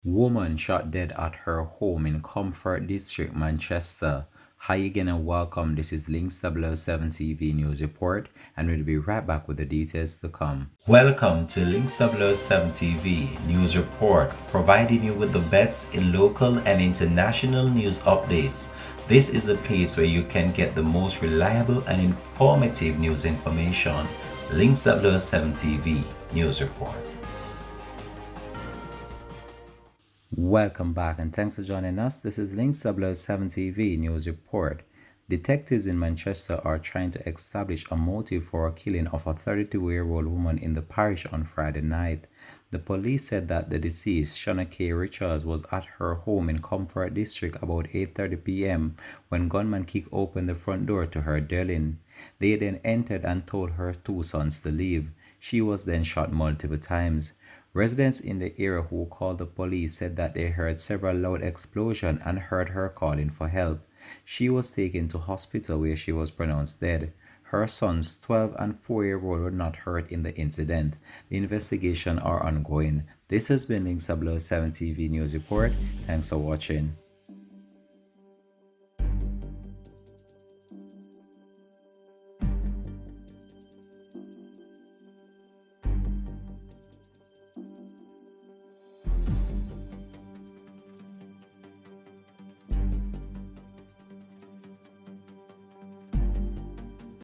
Woman shot dead at her home in Comfort District, Manchester. Hi again and welcome. This is Links 007 TV News Report, and we'll be right back with the details to come. Welcome to Links 007 TV News Report, providing you with the best in local and international news updates. This is a place where you can get the most reliable and informative news information. Links 007 TV News Report. Welcome back and thanks for joining us. This is Link 007 TV News Report. Detectives in Manchester are trying to establish a motive for a killing of a 32-year-old woman in the parish on Friday night. The police said that the deceased, Shanakay Richards, was at her home in Comfort District about 8:30 p.m. when gunmen kicked open the front door to her dwelling. They then entered and told her two sons to leave. She was then shot multiple times. Residents in the area who called the police said that they heard several loud explosions and heard her calling for help. She was taken to hospital where she was pronounced dead. Her sons, 12 and 4-year-old, were not hurt in the incident. The investigation are ongoing. This has been Link 007 TV News Report. Thanks for watching.